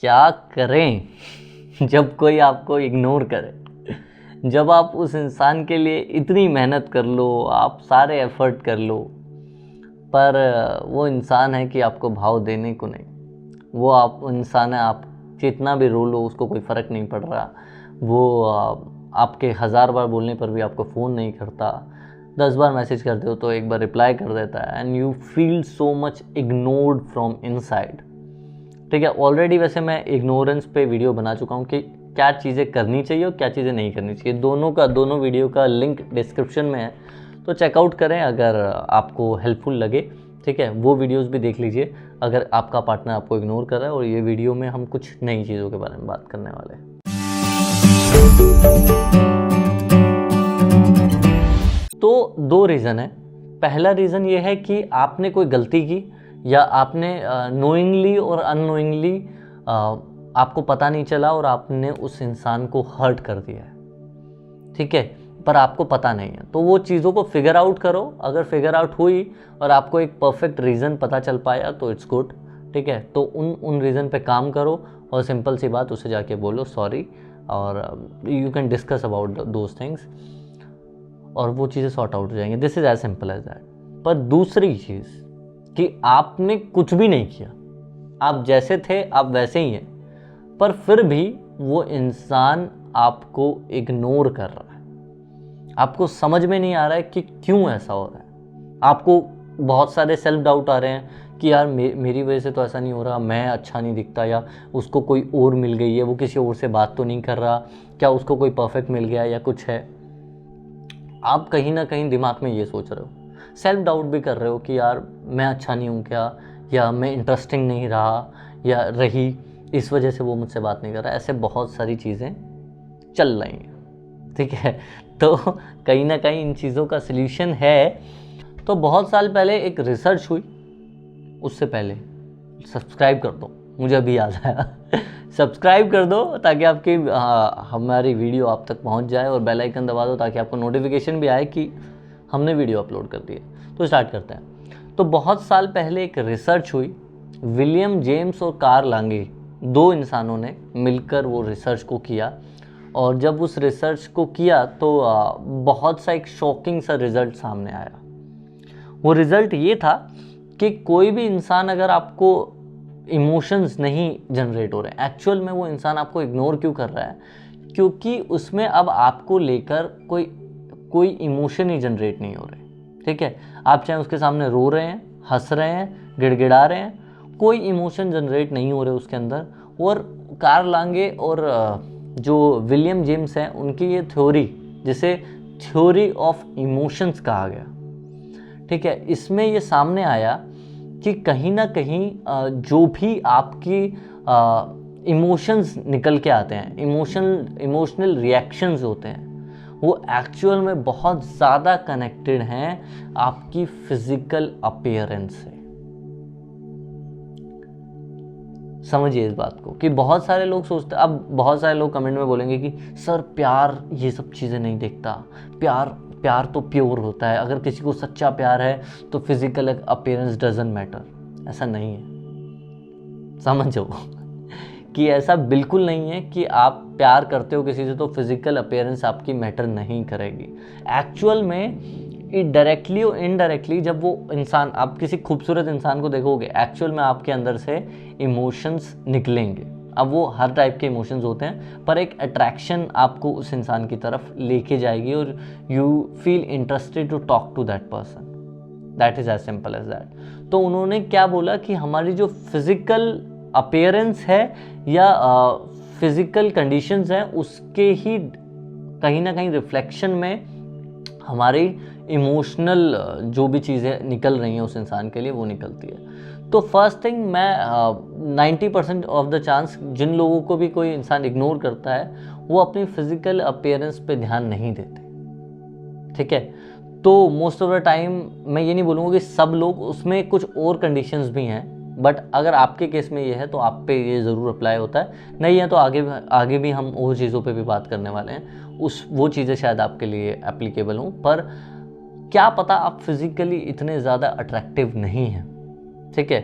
क्या करें जब कोई आपको इग्नोर करे, जब आप उस इंसान के लिए इतनी मेहनत कर लो, आप सारे एफर्ट कर लो, पर वो इंसान है कि आपको भाव देने को नहीं। वो आप इंसान है, आप जितना भी रो लो उसको कोई फ़र्क नहीं पड़ रहा। वो आपके 1000 बार बोलने पर भी आपको फ़ोन नहीं करता, 10 बार मैसेज करते हो तो एक बार रिप्लाई कर देता है, and you feel so much ignored from inside. ठीक है, ऑलरेडी वैसे मैं इग्नोरेंस पे वीडियो बना चुका हूँ कि क्या चीज़ें करनी चाहिए और क्या चीज़ें नहीं करनी चाहिए। दोनों वीडियो का लिंक डिस्क्रिप्शन में है, तो चेकआउट करें अगर आपको हेल्पफुल लगे। ठीक है, वो वीडियोस भी देख लीजिए अगर आपका पार्टनर आपको इग्नोर कर रहा है। और ये वीडियो में हम कुछ नई चीज़ों के बारे में बात करने वाले हैं। तो 2 रीज़न है। पहला रीज़न ये है कि आपने कोई गलती की या आपने नोइंगली और अननोइंगली आपको पता नहीं चला और आपने उस इंसान को हर्ट कर दिया है। ठीक है, पर आपको पता नहीं है, तो वो चीज़ों को फिगर आउट करो। अगर फिगर आउट हुई और आपको एक परफेक्ट रीज़न पता चल पाया तो इट्स गुड। ठीक है, तो उन रीज़न पे काम करो और सिंपल सी बात उसे जाके बोलो सॉरी, और you can discuss about those things और वो चीज़ें सॉर्ट आउट हो जाएंगे। This is as simple as that. पर दूसरी चीज़ कि आपने कुछ भी नहीं किया, आप जैसे थे आप वैसे ही हैं, पर फिर भी वो इंसान आपको इग्नोर कर रहा है। आपको समझ में नहीं आ रहा है कि क्यों ऐसा हो रहा है। आपको बहुत सारे सेल्फ डाउट आ रहे हैं कि यार मेरी वजह से तो ऐसा नहीं हो रहा, मैं अच्छा नहीं दिखता, या उसको कोई और मिल गई है, वो किसी और से बात तो नहीं कर रहा, क्या उसको कोई परफेक्ट मिल गया या कुछ है। आप कहीं ना कहीं दिमाग में ये सोच रहे हो, सेल्फ डाउट भी कर रहे हो कि यार मैं अच्छा नहीं हूँ क्या, या मैं इंटरेस्टिंग नहीं रहा या रही, इस वजह से वो मुझसे बात नहीं कर रहा। ऐसे बहुत सारी चीज़ें चल रही हैं। ठीक है, तो कहीं ना कहीं इन चीज़ों का सल्यूशन है। तो बहुत साल पहले एक रिसर्च हुई, उससे पहले सब्सक्राइब कर दो, मुझे अभी याद आया सब्सक्राइब कर दो ताकि आपकी हमारी वीडियो आप तक पहुंच जाए, और बेल आइकन दबा दो ताकि आपको नोटिफिकेशन भी आए कि हमने वीडियो अपलोड कर दी है। तो स्टार्ट करते हैं। तो बहुत साल पहले एक रिसर्च हुई, विलियम जेम्स और कार्ल लांगे, 2 इंसानों ने मिलकर वो रिसर्च को किया। और जब उस रिसर्च को किया तो बहुत सा एक शॉकिंग सा रिज़ल्ट सामने आया। वो रिज़ल्ट ये था कि कोई भी इंसान अगर आपको इमोशंस नहीं जनरेट हो रहे हैं, एक्चुअल में वो इंसान आपको इग्नोर क्यों कर रहा है, क्योंकि उसमें अब आपको लेकर कोई इमोशन ही जनरेट नहीं हो रहे। ठीक है, आप चाहे उसके सामने रो रहे हैं, हंस रहे हैं, गिड़गिड़ा रहे हैं, कोई इमोशन जनरेट नहीं हो रहे उसके अंदर। और कार्ल लांगे और जो विलियम जेम्स हैं, उनकी ये थ्योरी, जिसे थ्योरी ऑफ इमोशंस कहा गया, ठीक है, इसमें ये सामने आया कि कहीं ना कहीं जो भी आपकी इमोशंस निकल के आते हैं, इमोशनल रिएक्शंस होते हैं, वो एक्चुअल में बहुत ज़्यादा कनेक्टेड हैं आपकी फिजिकल अपीयरेंस से। समझिए इस बात को कि बहुत सारे लोग सोचते, अब बहुत सारे लोग कमेंट में बोलेंगे कि सर प्यार ये सब चीज़ें नहीं देखता, प्यार तो प्योर होता है, अगर किसी को सच्चा प्यार है तो फिजिकल अपीयरेंस डजंट मैटर। ऐसा नहीं है, समझो कि ऐसा बिल्कुल नहीं है कि आप प्यार करते हो किसी से तो फिजिकल अपीयरेंस आपकी मैटर नहीं करेगी। एक्चुअल में डायरेक्टली और इनडायरेक्टली जब वो इंसान, आप किसी खूबसूरत इंसान को देखोगे, एक्चुअल में आपके अंदर से इमोशंस निकलेंगे। अब वो हर टाइप के इमोशंस होते हैं, पर एक अट्रैक्शन आपको उस इंसान की तरफ लेके जाएगी और you feel interested to talk to that person. That is as simple as that. तो उन्होंने क्या बोला कि हमारी जो फिजिकल अपीयरेंस है या फिजिकल कंडीशंस हैं, उसके ही कहीं ना कहीं रिफ्लेक्शन में हमारी इमोशनल जो भी चीज़ें निकल रही हैं उस इंसान के लिए, वो निकलती है। तो फर्स्ट थिंग, मैं 90% ऑफ द चांस जिन लोगों को भी कोई इंसान इग्नोर करता है वो अपनी फिजिकल अपीयरेंस पे ध्यान नहीं देते। ठीक है, तो मोस्ट ऑफ द टाइम मैं ये नहीं बोलूँगा कि सब लोग, उसमें कुछ और कंडीशंस भी हैं, बट अगर आपके केस में ये है तो आप पे ये ज़रूर अप्लाई होता है, नहीं है तो आगे भी हम और चीज़ों पे भी बात करने वाले हैं, वो चीज़ें शायद आपके लिए एप्लीकेबल हों। पर क्या पता आप फिज़िकली इतने ज़्यादा अट्रैक्टिव नहीं हैं। ठीक है,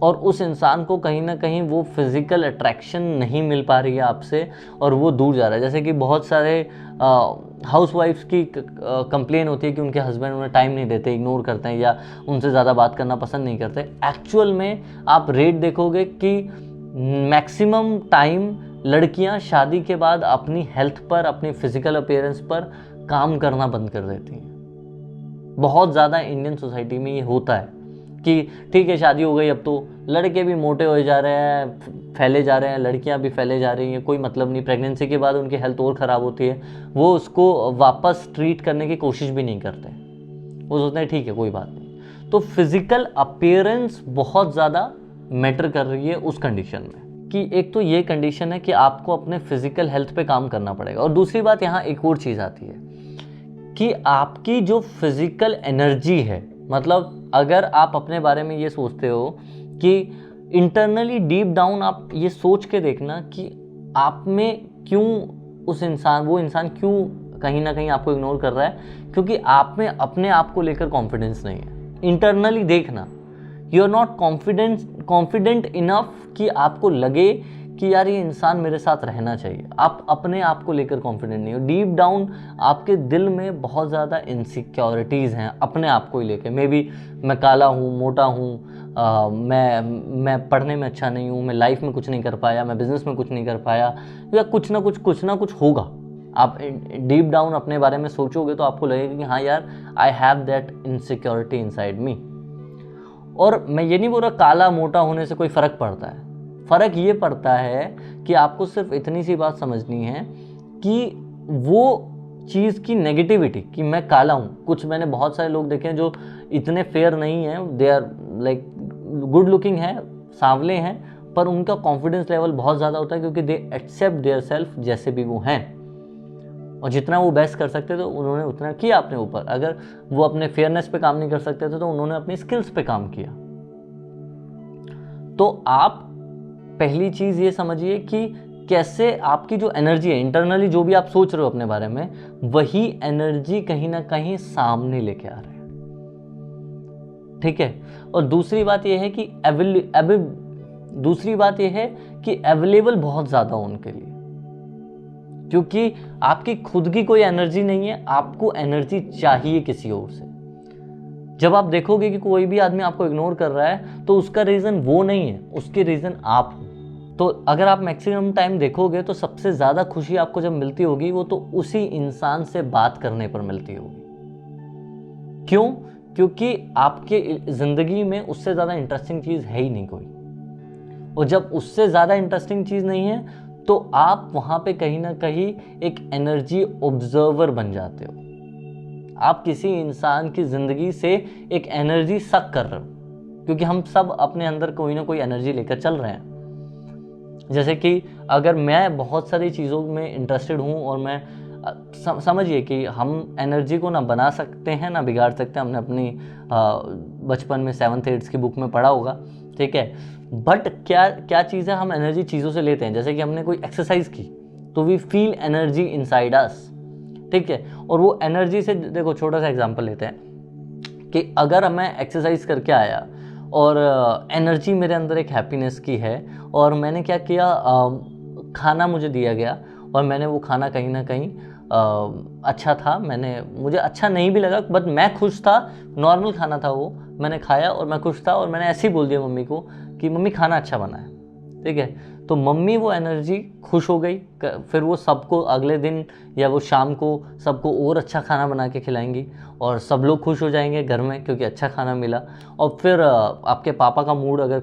और उस इंसान को कहीं ना कहीं वो फिज़िकल अट्रैक्शन नहीं मिल पा रही है आपसे और वो दूर जा रहा है। जैसे कि बहुत सारे हाउस वाइफ्स की कंप्लेन होती है कि उनके हस्बैंड उन्हें टाइम नहीं देते, इग्नोर करते हैं या उनसे ज़्यादा बात करना पसंद नहीं करते। एक्चुअल में आप रेट देखोगे कि मैक्सिमम टाइम लड़कियां शादी के बाद अपनी हेल्थ पर, अपनी फिजिकल अपीयरेंस पर काम करना बंद कर देती हैं। बहुत ज़्यादा इंडियन सोसाइटी में ये होता है कि ठीक है शादी हो गई, अब तो लड़के भी मोटे हो जा रहे हैं, फैले जा रहे हैं, लड़कियां भी फैले जा रही हैं, कोई मतलब नहीं। प्रेगनेंसी के बाद उनकी हेल्थ और ख़राब होती है, वो उसको वापस ट्रीट करने की कोशिश भी नहीं करते, वो सोचते हैं ठीक है कोई बात नहीं। तो फिज़िकल अपीयरेंस बहुत ज़्यादा मैटर कर रही है उस कंडीशन में कि एक तो ये कंडीशन है कि आपको अपने फिज़िकल हेल्थ पे काम करना पड़ेगा। और दूसरी बात यहाँ एक और चीज़ आती है कि आपकी जो फिज़िकल एनर्जी है, मतलब अगर आप अपने बारे में ये सोचते हो कि इंटरनली डीप डाउन आप ये सोच के देखना कि आप में क्यों वो इंसान क्यों कहीं ना कहीं आपको इग्नोर कर रहा है, क्योंकि आप में अपने आप को लेकर कॉन्फिडेंस नहीं है। इंटरनली देखना, you are not confident enough कि आपको लगे कि यार ये इंसान मेरे साथ रहना चाहिए। आप अपने आप को लेकर कॉन्फिडेंट नहीं हो। डीप डाउन आपके दिल में बहुत ज़्यादा इनसिक्योरिटीज़ हैं अपने आप को ही लेकर। मे बी मैं काला हूँ, मोटा हूँ, मैं पढ़ने में अच्छा नहीं हूँ, मैं लाइफ में कुछ नहीं कर पाया, मैं बिज़नेस में कुछ नहीं कर पाया, या कुछ ना कुछ होगा। आप डीप डाउन अपने बारे में सोचोगे तो आपको लगेगा कि हाँ यार, I have that insecurity inside me. और मैं ये नहीं बोल रहा काला मोटा होने से कोई फ़र्क पड़ता है। फ़र्क ये पड़ता है कि आपको सिर्फ इतनी सी बात समझनी है कि वो चीज़ की नेगेटिविटी कि मैं काला हूँ। कुछ मैंने बहुत सारे लोग देखे हैं जो इतने फेयर नहीं हैं, they are like good looking है, सांवले हैं, पर उनका कॉन्फिडेंस लेवल बहुत ज़्यादा होता है क्योंकि दे एक्सेप्ट देयर सेल्फ जैसे भी वो हैं, और जितना वो बेस्ट कर सकते थे उन्होंने उतना किया अपने ऊपर। अगर वो अपने फेयरनेस पे काम नहीं कर सकते थे तो उन्होंने अपनी स्किल्स पे काम किया। तो आप पहली चीज़ ये समझिए कि कैसे आपकी जो एनर्जी है, इंटरनली जो भी आप सोच रहे हो अपने बारे में, वही एनर्जी कहीं ना कहीं सामने लेके आ रहे हैं। ठीक है। और दूसरी बात यह है कि अवेलेबल बहुत ज़्यादा हो उनके लिए, क्योंकि आपकी खुद की कोई एनर्जी नहीं है, आपको एनर्जी चाहिए किसी और से। जब आप देखोगे कि कोई भी आदमी आपको इग्नोर कर रहा है तो उसका रीज़न वो नहीं है, उसके रीज़न आप हो। तो अगर आप मैक्सिमम टाइम देखोगे तो सबसे ज़्यादा खुशी आपको जब मिलती होगी वो तो उसी इंसान से बात करने पर मिलती होगी। क्यों? क्योंकि आपके ज़िंदगी में उससे ज़्यादा इंटरेस्टिंग चीज़ है ही नहीं कोई। और जब उससे ज़्यादा इंटरेस्टिंग चीज़ नहीं है तो आप वहाँ पे कहीं ना कहीं एक एनर्जी ऑब्जर्वर बन जाते हो। आप किसी इंसान की ज़िंदगी से एक एनर्जी सक कर रहे हो, क्योंकि हम सब अपने अंदर कोई ना कोई एनर्जी लेकर चल रहे हैं। जैसे कि अगर मैं बहुत सारी चीज़ों में इंटरेस्टेड हूँ और मैं समझिए कि हम एनर्जी को ना बना सकते हैं ना बिगाड़ सकते हैं। हमने अपनी बचपन में 7th 8th की बुक में पढ़ा होगा, ठीक है। बट क्या चीज़ है, हम एनर्जी चीज़ों से लेते हैं। जैसे कि हमने कोई एक्सरसाइज की तो we feel energy inside us, ठीक है। और वो एनर्जी से, देखो छोटा सा एग्जांपल लेते हैं कि अगर मैं एक्सरसाइज करके आया और एनर्जी मेरे अंदर एक हैप्पीनेस की है और मैंने क्या किया, खाना मुझे दिया गया और मैंने वो खाना कहीं ना कहीं अच्छा था, मुझे अच्छा नहीं भी लगा बट मैं खुश था, नॉर्मल खाना था वो, मैंने खाया और मैं खुश था और मैंने ऐसे ही बोल दिया मम्मी को कि मम्मी खाना अच्छा बना है, ठीक है। तो मम्मी वो एनर्जी खुश हो गई, फिर वो सबको अगले दिन या वो शाम को सबको और अच्छा खाना बना के खिलाएंगी और सब लोग खुश हो जाएंगे घर में क्योंकि अच्छा खाना मिला। और फिर आपके पापा का मूड अगर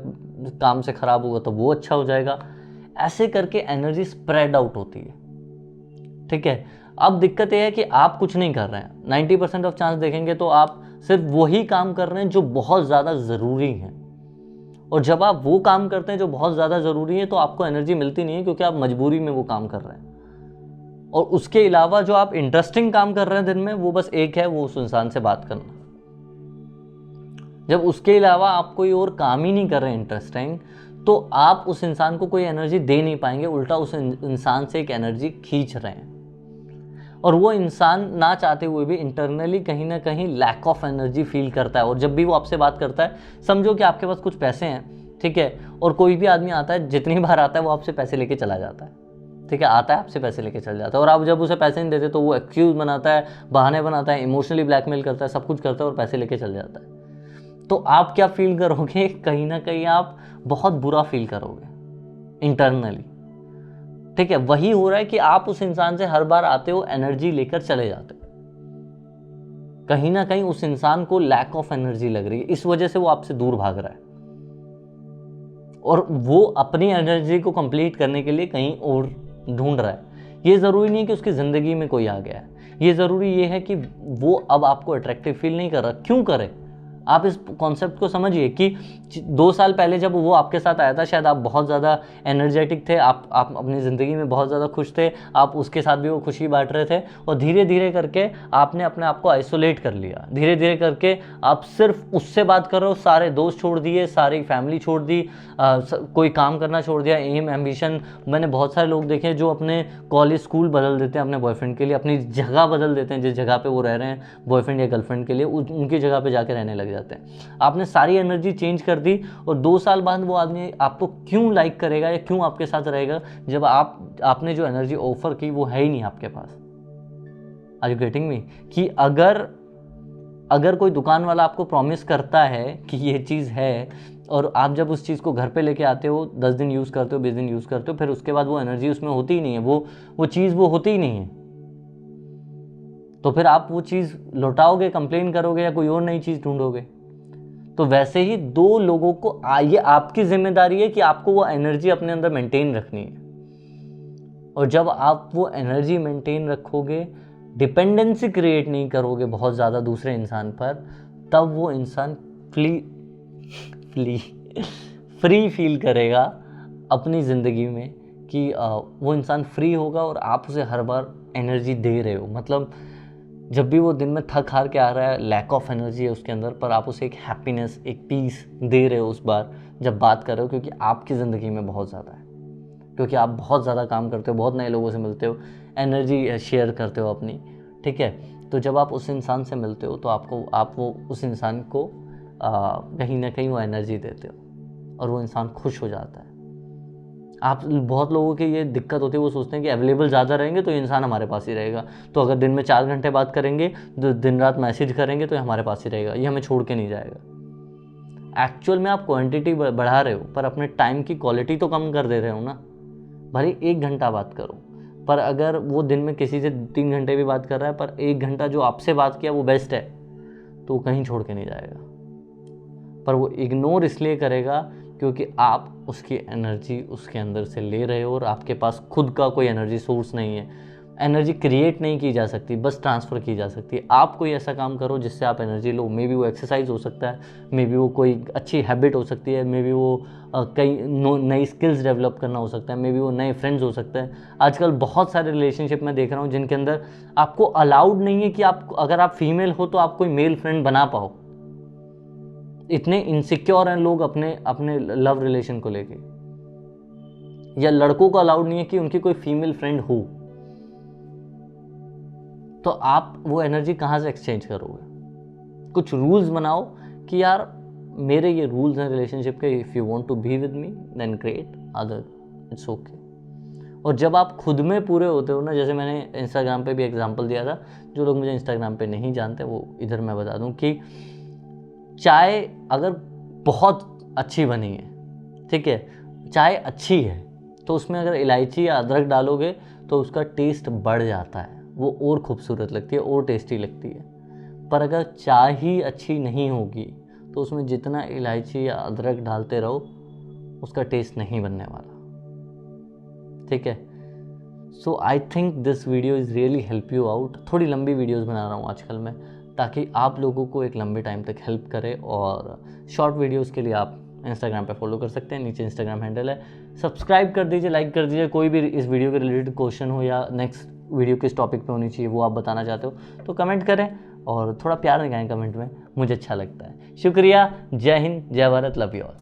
काम से ख़राब होगा तो वो अच्छा हो जाएगा। ऐसे करके एनर्जी स्प्रेड आउट होती है, ठीक है। अब दिक्कत यह है कि आप कुछ नहीं कर रहे हैं। 90% ऑफ चांस देखेंगे तो आप सिर्फ वही काम कर रहे हैं जो बहुत ज़्यादा ज़रूरी है। और जब आप वो काम करते हैं जो बहुत ज़्यादा ज़रूरी है तो आपको एनर्जी मिलती नहीं है, क्योंकि आप मजबूरी में वो काम कर रहे हैं। और उसके अलावा जो आप इंटरेस्टिंग काम कर रहे हैं दिन में, वो बस एक है, वो उस इंसान से बात करना। जब उसके अलावा आप कोई और काम ही नहीं कर रहे हैं इंटरेस्टिंग, तो आप उस इंसान को कोई एनर्जी दे नहीं पाएंगे, उल्टा उस इंसान से एक एनर्जी खींच रहे हैं। और वो इंसान ना चाहते हुए भी इंटरनली कहीं ना कहीं लैक ऑफ एनर्जी फील करता है। और जब भी वो आपसे बात करता है, समझो कि आपके पास कुछ पैसे हैं, ठीक है। और कोई भी आदमी आता है, जितनी बार आता है वो आपसे पैसे लेके चला जाता है, ठीक है, आता है आपसे पैसे लेके चल जाता है, और आप जब उसे पैसे नहीं देते तो वो एक्सक्यूज़ बनाता है, बहाने बनाता है, इमोशनली ब्लैकमेल करता है, सब कुछ करता है और पैसे लेके चल जाता है। तो आप क्या फील करोगे, कहीं ना कहीं आप बहुत बुरा फील करोगे इंटरनली, ठीक है। वही हो रहा है कि आप उस इंसान से हर बार आते हो, एनर्जी लेकर चले जाते हो, कहीं ना कहीं उस इंसान को लैक ऑफ एनर्जी लग रही है, इस वजह से वो आपसे दूर भाग रहा है, और वो अपनी एनर्जी को कंप्लीट करने के लिए कहीं और ढूंढ रहा है। ये ज़रूरी नहीं कि उसकी ज़िंदगी में कोई आ गया है, ये ज़रूरी ये है कि वो अब आपको अट्रैक्टिव फील नहीं कर रहा। क्यों करे? आप इस कॉन्सेप्ट को समझिए कि 2 साल पहले जब वो आपके साथ आया था, शायद आप बहुत ज़्यादा एनर्जेटिक थे, आप अपनी ज़िंदगी में बहुत ज़्यादा खुश थे, आप उसके साथ भी वो खुशी बांट रहे थे, और धीरे धीरे करके आपने अपने आप को आइसोलेट कर लिया। धीरे धीरे करके आप सिर्फ उससे बात कर रहे हो, सारे दोस्त छोड़ दिए, सारी फैमिली छोड़ दी, कोई काम करना छोड़ दिया, एम एम्बिशन। मैंने बहुत सारे लोग देखे जो अपने कॉलेज स्कूल बदल देते हैं अपने बॉयफ्रेंड के लिए, अपनी जगह बदल देते हैं, जिस जगह पे वो रह रहे हैं बॉयफ्रेंड या गर्लफ्रेंड के लिए, उनकी जगह पे जाके रहने लग जाते हैं। आपने सारी एनर्जी चेंज कर दी, और 2 साल बाद वो आदमी आपको क्यों लाइक करेगा या क्यों आपके साथ रहेगा, जब आपने जो एनर्जी ऑफर की वो है ही नहीं आपके पास। Are you getting me? कि अगर कोई दुकान वाला आपको प्रॉमिस करता है कि ये चीज़ है, और आप जब उस चीज़ को घर पे लेके आते हो, 10 दिन यूज़ करते हो, 20 दिन यूज़ करते हो, फिर उसके बाद वो एनर्जी उसमें होती ही नहीं है, वो चीज़ वो होती ही नहीं है, तो फिर आप वो चीज़ लौटाओगे, कंप्लेन करोगे, या कोई और नई चीज़ ढूंढोगे। तो वैसे ही 2 लोगों को ये आपकी जिम्मेदारी है कि आपको वो एनर्जी अपने अंदर मेंटेन रखनी है, और जब आप वो एनर्जी मेंटेन रखोगे, डिपेंडेंसी क्रिएट नहीं करोगे बहुत ज़्यादा दूसरे इंसान पर, तब वो इंसान फ्री फील करेगा अपनी ज़िंदगी में, कि वो इंसान फ्री होगा और आप उसे हर बार एनर्जी दे रहे हो। मतलब जब भी वो दिन में थक हार के आ रहा है, लैक ऑफ एनर्जी है उसके अंदर, पर आप उसे एक हैप्पीनेस, एक पीस दे रहे हो उस बार जब बात कर रहे हो, क्योंकि आपकी ज़िंदगी में बहुत ज़्यादा है, क्योंकि आप बहुत ज़्यादा काम करते हो, बहुत नए लोगों से मिलते हो, एनर्जी शेयर करते हो अपनी, ठीक है। तो जब आप उस इंसान से मिलते हो तो आप वो उस इंसान को कहीं ना कहीं वो एनर्जी देते हो, और वो इंसान खुश हो जाता है। आप बहुत लोगों की ये दिक्कत होती है, वो सोचते हैं कि अवेलेबल ज़्यादा रहेंगे तो इंसान हमारे पास ही रहेगा, तो अगर दिन में 4 घंटे बात करेंगे, दिन रात मैसेज करेंगे, तो ये हमारे पास ही रहेगा, ये हमें छोड़ के नहीं जाएगा। एक्चुअल में आप क्वांटिटी बढ़ा रहे हो, पर अपने टाइम की क्वालिटी तो कम कर दे रहे हो ना। भले 1 घंटा बात करो, पर अगर वो दिन में किसी से 3 घंटे भी बात कर रहा है, पर 1 घंटा जो आपसे बात किया वो बेस्ट है, तो वो कहीं छोड़ के नहीं जाएगा। पर वो इग्नोर इसलिए करेगा क्योंकि आप उसकी एनर्जी उसके अंदर से ले रहे हो, और आपके पास खुद का कोई एनर्जी सोर्स नहीं है। एनर्जी क्रिएट नहीं की जा सकती, बस ट्रांसफ़र की जा सकती है। आप कोई ऐसा काम करो जिससे आप एनर्जी लो। मे बी वो एक्सरसाइज हो सकता है, मे बी वो कोई अच्छी हैबिट हो सकती है, मे बी वो कई नई स्किल्स डेवलप करना हो सकता है, मे बी वो नए फ्रेंड्स हो सकते हैं। आजकल बहुत सारे रिलेशनशिप में देख रहा हूँ जिनके अंदर आपको अलाउड नहीं है कि अगर आप फीमेल हो तो आप कोई मेल फ्रेंड बना पाओ। इतने इनसिक्योर हैं लोग अपने लव रिलेशन को लेके, या लड़कों को अलाउड नहीं है कि उनकी कोई फीमेल फ्रेंड हो, तो आप वो एनर्जी कहाँ से एक्सचेंज करोगे? कुछ रूल्स बनाओ कि यार मेरे ये रूल्स हैं रिलेशनशिप के, if you want to be with me then great, other it's okay. और जब आप खुद में पूरे होते हो ना, जैसे मैंने इंस्टाग्राम पे भी एग्जांपल दिया था, जो लोग मुझे इंस्टाग्राम पे नहीं जानते वो इधर मैं बता दूं कि चाय अगर बहुत अच्छी बनी है, ठीक है, चाय अच्छी है, तो उसमें अगर इलायची या अदरक डालोगे तो उसका टेस्ट बढ़ जाता है, वो और खूबसूरत लगती है और टेस्टी लगती है। पर अगर चाय ही अच्छी नहीं होगी तो उसमें जितना इलायची या अदरक डालते रहो उसका टेस्ट नहीं बनने वाला, ठीक है। So I think this video is really help you out. थोड़ी लंबी वीडियोज़ बना रहा हूँ आजकल मैं, ताकि आप लोगों को एक लंबे टाइम तक हेल्प करे। और शॉर्ट वीडियोज़ के लिए आप इंस्टाग्राम पे फॉलो कर सकते हैं, नीचे इंस्टाग्राम हैंडल है, सब्सक्राइब कर दीजिए, लाइक कर दीजिए। कोई भी इस वीडियो के रिलेटेड क्वेश्चन हो या नेक्स्ट वीडियो किस टॉपिक पे होनी चाहिए वो आप बताना चाहते हो तो कमेंट करें, और थोड़ा प्यार दिखाएं कमेंट में, मुझे अच्छा लगता है। शुक्रिया, जय हिंद, जय भारत, लव यू ऑल।